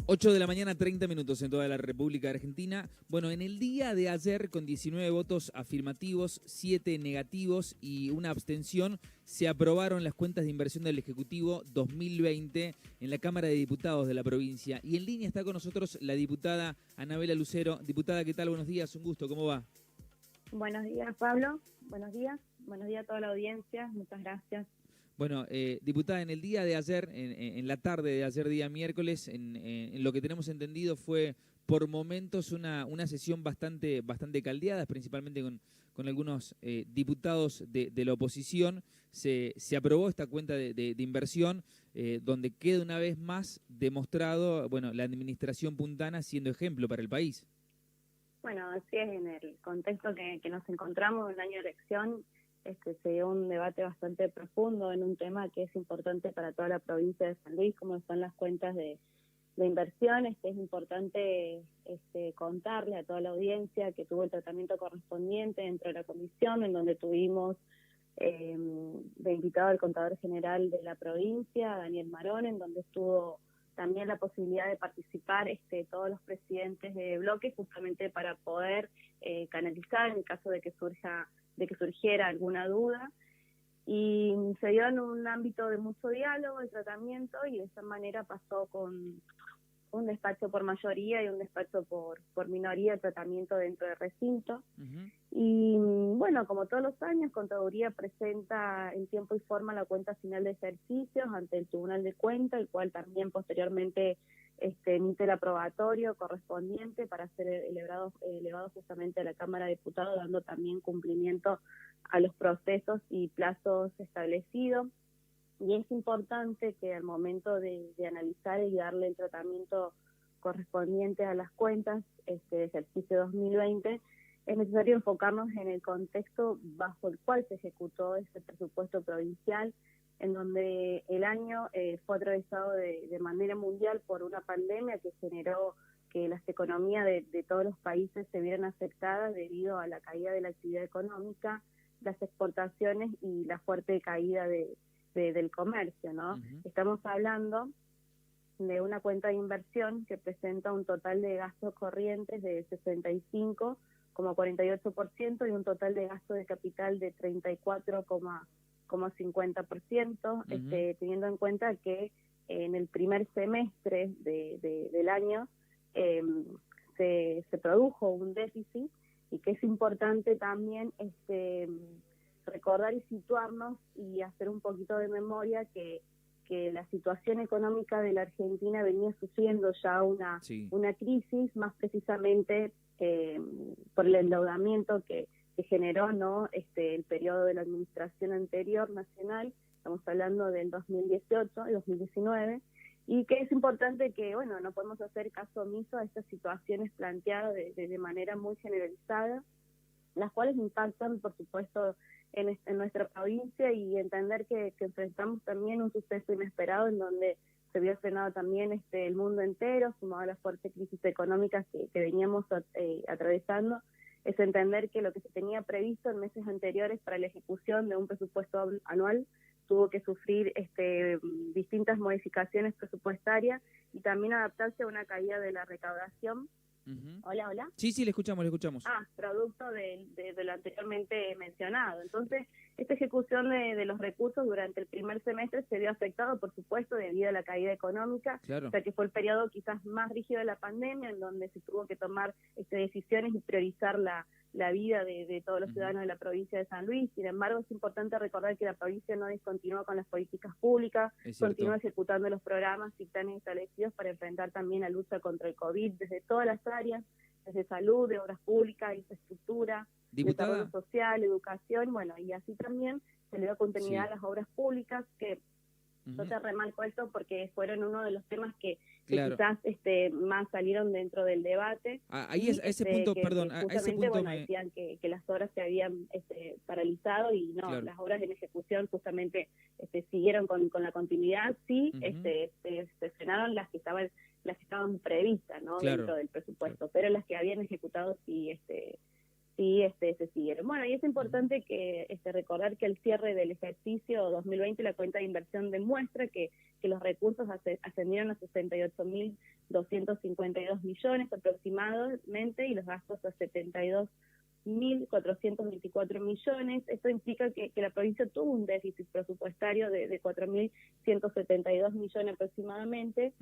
8 de la mañana, 30 minutos en toda la República Argentina. Bueno, en el día de ayer, con 19 votos afirmativos, 7 negativos y una abstención, se aprobaron las cuentas de inversión del Ejecutivo 2020 en la Cámara de Diputados de la provincia. Y en línea está con nosotros la diputada Anabela Lucero. Diputada, ¿qué tal? Buenos días, un gusto, ¿cómo va? Buenos días, Pablo. Buenos días a toda la audiencia. Muchas gracias. Bueno, diputada, en el día de ayer, en la tarde de ayer, día miércoles, en lo que tenemos entendido fue por momentos una sesión bastante caldeada, principalmente con algunos diputados de la oposición. Se aprobó esta cuenta de inversión, donde queda una vez más demostrado, bueno, la administración puntana siendo ejemplo para el país. Bueno, así es, en el contexto que nos encontramos en el año de elección, se dio un debate bastante profundo en un tema que es importante para toda la provincia de San Luis, como son las cuentas de inversión. Es importante contarle a toda la audiencia que tuvo el tratamiento correspondiente dentro de la comisión, en donde tuvimos de invitado al contador general de la provincia, Daniel Marón, en donde estuvo también la posibilidad de participar todos los presidentes de bloques, justamente para poder canalizar en el caso de que surgiera alguna duda, y se dio en un ámbito de mucho diálogo, de tratamiento, y de esa manera pasó con un despacho por mayoría y un despacho por minoría el tratamiento dentro del recinto. Uh-huh. Y bueno, como todos los años, Contaduría presenta en tiempo y forma la cuenta final de ejercicios ante el Tribunal de Cuentas, el cual también posteriormente emite el aprobatorio correspondiente para ser elevado justamente a la Cámara de Diputados, dando también cumplimiento a los procesos y plazos establecidos. Y es importante que al momento de analizar y darle el tratamiento correspondiente a las cuentas de ejercicio 2020, es necesario enfocarnos en el contexto bajo el cual se ejecutó este presupuesto provincial, en donde el año fue atravesado de manera mundial por una pandemia que generó que las economías de todos los países se vieran afectadas debido a la caída de la actividad económica, las exportaciones y la fuerte caída del comercio, ¿no? Uh-huh. Estamos hablando de una cuenta de inversión que presenta un total de gastos corrientes de 65,48% y un total de gasto de capital de 34,50%, uh-huh. Teniendo en cuenta que en el primer semestre del año se produjo un déficit, y que es importante también recordar y situarnos y hacer un poquito de memoria que la situación económica de la Argentina venía sufriendo ya una crisis, más precisamente por el endeudamiento que generó, ¿no? El periodo de la administración anterior nacional. Estamos hablando del 2018 y 2019, y que es importante que, bueno, no podemos hacer caso omiso a estas situaciones planteadas de manera muy generalizada, las cuales impactan, por supuesto, en nuestra provincia, y entender que enfrentamos también un suceso inesperado en donde se vio frenado también el mundo entero, sumado a las fuertes crisis económicas que veníamos atravesando. Es entender que lo que se tenía previsto en meses anteriores para la ejecución de un presupuesto anual tuvo que sufrir distintas modificaciones presupuestarias y también adaptarse a una caída de la recaudación. Uh-huh. Hola. Sí, le escuchamos. Producto de lo anteriormente mencionado. Entonces, esta ejecución de los recursos durante el primer semestre se vio afectado, por supuesto, debido a la caída económica, claro. O sea, que fue el periodo quizás más rígido de la pandemia, en donde se tuvo que tomar decisiones y priorizar la vida de todos los ciudadanos de la provincia de San Luis. Sin embargo, es importante recordar que la provincia no discontinuó con las políticas públicas, continúa ejecutando los programas y planes establecidos para enfrentar también la lucha contra el COVID desde todas las áreas, desde salud, de obras públicas, infraestructura, desarrollo social, educación, bueno, y así también se le dio continuidad a las obras públicas, que yo te remarco esto porque fueron uno de los temas que quizás más salieron dentro del debate. Ahí es, a ese punto, decían que las obras se habían paralizado, y no, claro. Las obras en ejecución justamente siguieron con la continuidad. Sí, se frenaron las que estaban previstas, ¿no? Claro. Dentro del presupuesto, pero las que habían ejecutado sí se siguieron. Bueno, y es importante que recordar que al cierre del ejercicio 2020 la cuenta de inversión demuestra que los recursos ascendieron a 68.000 252 millones aproximadamente, y los gastos a 72.424 millones. Esto implica que la provincia tuvo un déficit presupuestario de 4.172 millones aproximadamente.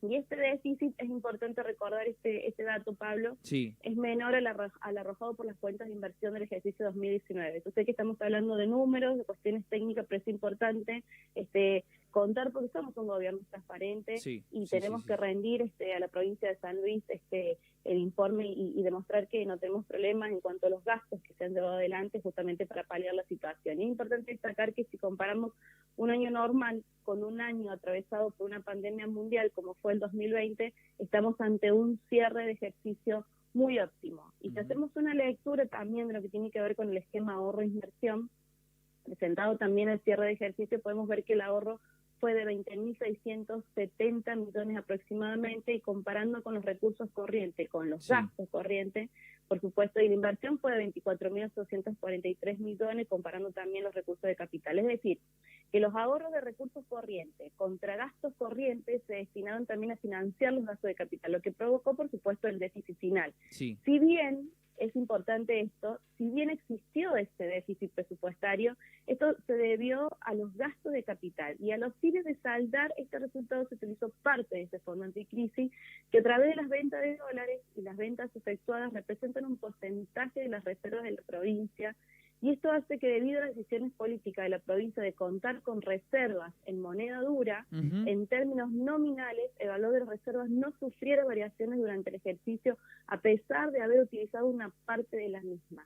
Y este déficit, es importante recordar este dato, Pablo, sí, es menor al arrojado por las cuentas de inversión del ejercicio 2019. Entonces, que estamos hablando de números, de cuestiones técnicas, pero es importante contar, porque somos un gobierno transparente, sí, y sí, tenemos que rendir a la provincia de San Luis el informe y demostrar que no tenemos problemas en cuanto a los gastos que se han llevado adelante justamente para paliar la situación. Y es importante destacar que si comparamos un año normal con un año atravesado por una pandemia mundial como fue el 2020, estamos ante un cierre de ejercicio muy óptimo. Y si hacemos una lectura también de lo que tiene que ver con el esquema ahorro-inversión, presentado también al cierre de ejercicio, podemos ver que el ahorro fue de 20.670 millones aproximadamente, y comparando con los recursos corrientes, con los gastos corrientes, por supuesto, y la inversión fue de 24.843 millones, comparando también los recursos de capital. Es decir, que los ahorros de recursos corrientes contra gastos corrientes se destinaron también a financiar los gastos de capital, lo que provocó, por supuesto, el déficit final. Sí. Si bien es importante esto, si bien existió este déficit presupuestario, esto se debió a los gastos de capital, y a los fines de saldar este resultado se utilizó parte de ese fondo anticrisis, que a través de las ventas de dólares y las ventas efectuadas representan un porcentaje de las reservas de la provincia, y esto hace que, debido a las decisiones políticas de la provincia de contar con reservas en moneda dura, en términos nominales, el valor de las reservas no sufriera variaciones durante el ejercicio, a pesar de haber utilizado una parte de las mismas.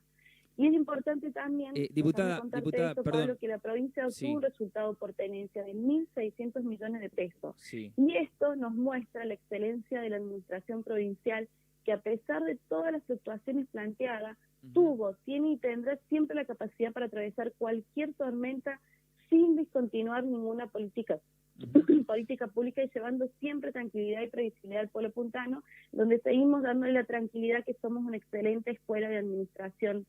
Y es importante también, diputada, esto, Pablo, que la provincia obtuvo un resultado por tenencia de 1.600 millones de pesos. Y esto nos muestra la excelencia de la administración provincial, que a pesar de todas las fluctuaciones planteadas, tuvo, tiene y tendrá siempre la capacidad para atravesar cualquier tormenta sin discontinuar ninguna política pública, y llevando siempre tranquilidad y previsibilidad al pueblo puntano, donde seguimos dándole la tranquilidad que somos una excelente escuela de administración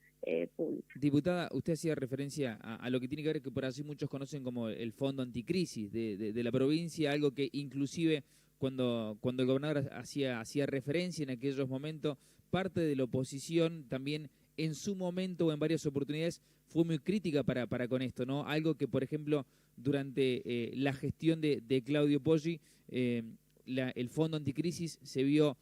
pública. Diputada, usted hacía referencia a lo que tiene que ver, que por así muchos conocen como el fondo anticrisis de la provincia, algo que inclusive cuando el gobernador hacía referencia en aquellos momentos, parte de la oposición también en su momento o en varias oportunidades fue muy crítica para con esto, ¿no? Algo que, por ejemplo, durante la gestión de Claudio Poggi, el fondo anticrisis se vio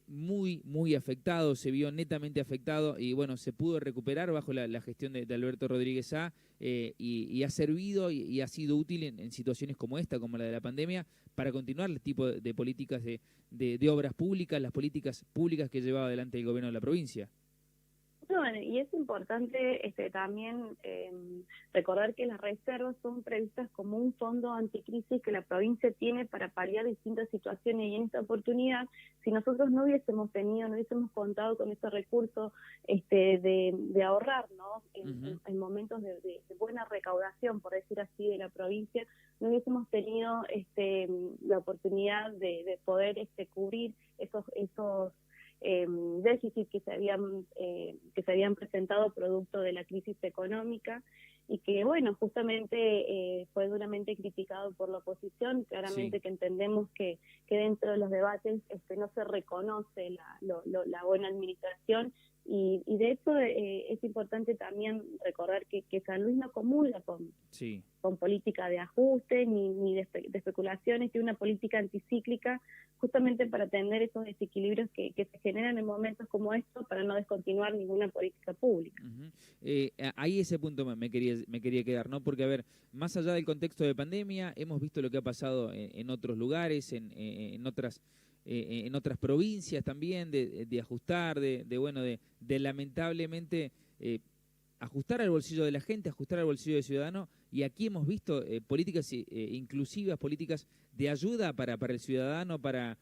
muy afectado, se vio netamente afectado, y bueno, se pudo recuperar bajo la gestión de Alberto Rodríguez A, y ha servido y ha sido útil en situaciones como esta, como la de la pandemia, para continuar el tipo de políticas de obras públicas, las políticas públicas que llevaba adelante el gobierno de la provincia. Bueno, y es importante también recordar que las reservas son previstas como un fondo anticrisis que la provincia tiene para paliar distintas situaciones, y en esta oportunidad, si nosotros no hubiésemos contado con este recurso de ahorrar, ¿no? En momentos de buena recaudación, por decir así, de la provincia, no hubiésemos tenido la oportunidad de poder cubrir esos déficit que se habían presentado producto de la crisis económica, y que, bueno, justamente fue duramente criticado por la oposición. Claramente que entendemos que dentro de los debates no se reconoce la buena administración, y de hecho es importante también recordar que San Luis no comulga con política de ajuste ni de especulaciones, que una política anticíclica, justamente para atender esos desequilibrios que se generan en momentos como estos, para no descontinuar ninguna política pública. Ahí ese punto me quería quedar, ¿no? Porque, a ver, más allá del contexto de pandemia, hemos visto lo que ha pasado en otros lugares, en otras provincias también, de ajustar, de lamentablemente ajustar al bolsillo de la gente, ajustar al bolsillo del ciudadano, y aquí hemos visto políticas inclusivas, políticas de ayuda para el ciudadano, para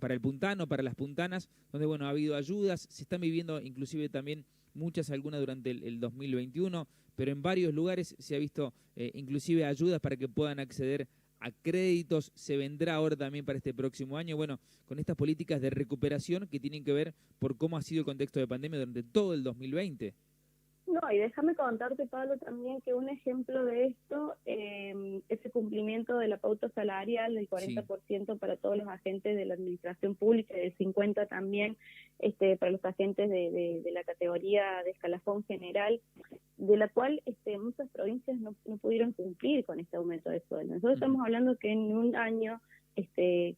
el puntano, para las puntanas, donde, bueno, ha habido ayudas, se están viviendo inclusive también algunas durante el 2021, pero en varios lugares se ha visto inclusive ayudas para que puedan acceder a créditos. Se vendrá ahora también para este próximo año, bueno, con estas políticas de recuperación que tienen que ver por cómo ha sido el contexto de pandemia durante todo el 2020. No, y déjame contarte, Pablo, también que un ejemplo de esto, ese cumplimiento de la pauta salarial del Sí, 40% para todos los agentes de la administración pública y del 50% también para los agentes de la categoría de escalafón general, de la cual muchas provincias no pudieron cumplir con este aumento de sueldo. Nosotros ujú, estamos hablando que en un año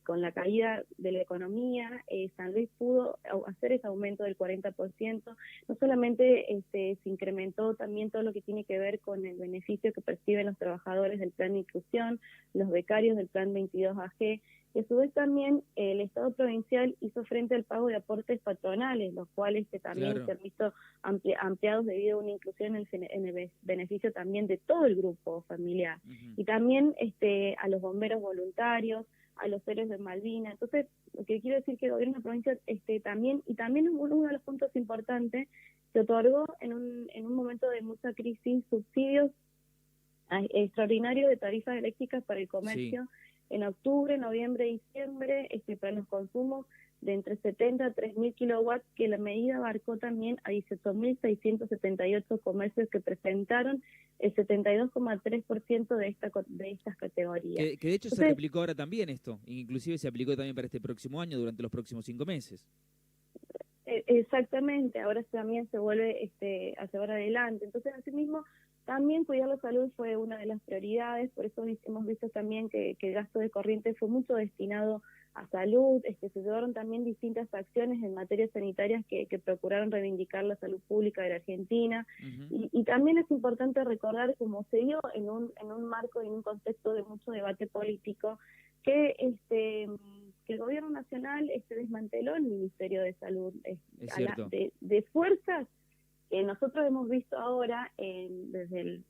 con la caída de la economía, San Luis pudo hacer ese aumento del 40%. No solamente se incrementó también todo lo que tiene que ver con el beneficio que perciben los trabajadores del plan de inclusión, los becarios del plan 22AG, y a su vez también el Estado provincial hizo frente al pago de aportes patronales, los cuales también claro. se han visto ampliados debido a una inclusión en el beneficio también de todo el grupo familiar. Ujú. Y también a los bomberos voluntarios, a los héroes de Malvinas. Entonces, lo que quiero decir que el gobierno de la provincia también uno de los puntos importantes, se otorgó en un momento de mucha crisis subsidios extraordinarios de tarifas eléctricas para el Sí. comercio en octubre, noviembre, diciembre, para los consumos de entre 70 a 3.000 kilowatts, que la medida abarcó también a 18.678 comercios que presentaron el 72,3% de estas categorías. Que de hecho se Entonces, replicó ahora también esto, inclusive se aplicó también para este próximo año, durante los próximos 5 meses. exactamente, ahora también se vuelve a llevar adelante. Entonces, asimismo, también cuidar la salud fue una de las prioridades, por eso hemos visto también que el gasto de corriente fue mucho destinado a salud, se llevaron también distintas acciones en materias sanitarias que procuraron reivindicar la salud pública de la Argentina, Ujú. y también es importante recordar, como se dio en un marco y en un contexto de mucho debate político, que que el gobierno nacional desmanteló el Ministerio de Salud Es cierto. de fuerzas que nosotros hemos visto ahora desde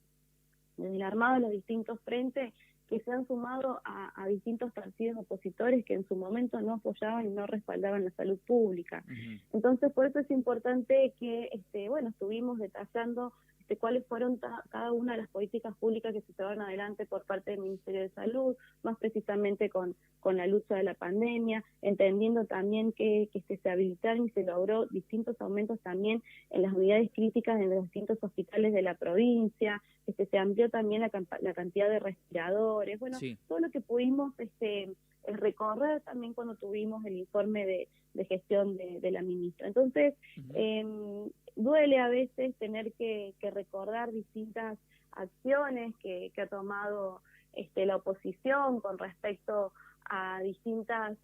el armado de los distintos frentes, que se han sumado a distintos partidos opositores que en su momento no apoyaban y no respaldaban la salud pública. Ujú. Entonces, por eso es importante que, estuvimos detallando cuáles fueron cada una de las políticas públicas que se llevaron adelante por parte del Ministerio de Salud, más precisamente con la lucha de la pandemia, entendiendo también que se habilitaron y se logró distintos aumentos también en las unidades críticas en los distintos hospitales de la provincia, se amplió también la cantidad de respiradores, bueno, Sí. todo lo que pudimos recorrer también cuando tuvimos el informe de gestión de la ministra. Entonces, Ujú. duele a veces tener que recordar distintas acciones que ha tomado la oposición con respecto a distintas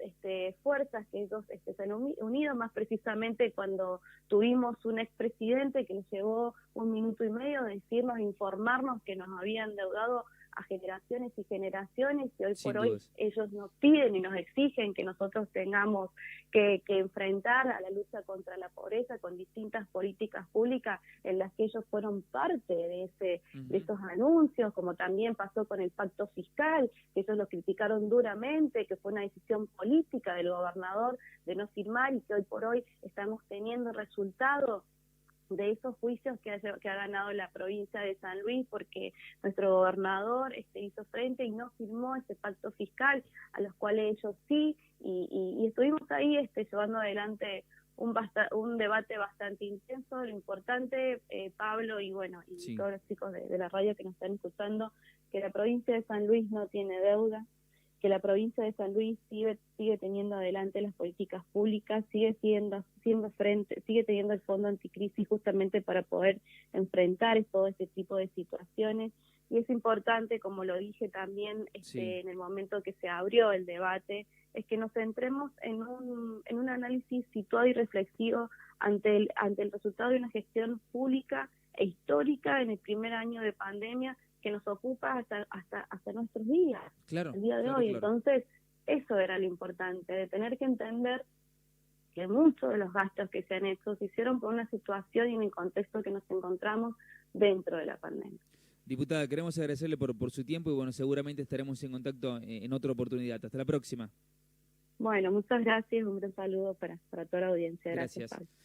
fuerzas que ellos se han unido, más precisamente cuando tuvimos un expresidente que nos llevó 1 minuto y medio de decirnos, informarnos que nos habían endeudado a generaciones y generaciones, y hoy Sin por hoy dudas. ellos nos piden y nos exigen que nosotros tengamos que enfrentar a la lucha contra la pobreza con distintas políticas públicas en las que ellos fueron parte de Ujú. esos anuncios, como también pasó con el pacto fiscal, que ellos lo criticaron duramente, que fue una decisión política del gobernador de no firmar, y que hoy por hoy estamos teniendo resultados de esos juicios que ha ganado la provincia de San Luis, porque nuestro gobernador hizo frente y no firmó ese pacto fiscal, a los cuales ellos sí, y estuvimos ahí llevando adelante un debate bastante intenso. Lo importante, Pablo, y bueno, y Sí. todos los chicos de la radio que nos están escuchando, que la provincia de San Luis no tiene deuda, que la provincia de San Luis sigue teniendo adelante las políticas públicas, sigue teniendo el fondo anticrisis justamente para poder enfrentar todo este tipo de situaciones. Y es importante, como lo dije también Sí. en el momento que se abrió el debate, es que nos centremos en un análisis situado y reflexivo ante el resultado de una gestión pública e histórica en el primer año de pandemia, que nos ocupa hasta nuestros días, Claro, el día de claro, hoy. claro. Entonces, eso era lo importante, de tener que entender que muchos de los gastos que se han hecho se hicieron por una situación y en el contexto que nos encontramos dentro de la pandemia. Diputada, queremos agradecerle por su tiempo y bueno, seguramente estaremos en contacto en otra oportunidad. Hasta la próxima. Bueno, muchas gracias, un gran saludo para toda la audiencia. Gracias, Gracias. Pablo.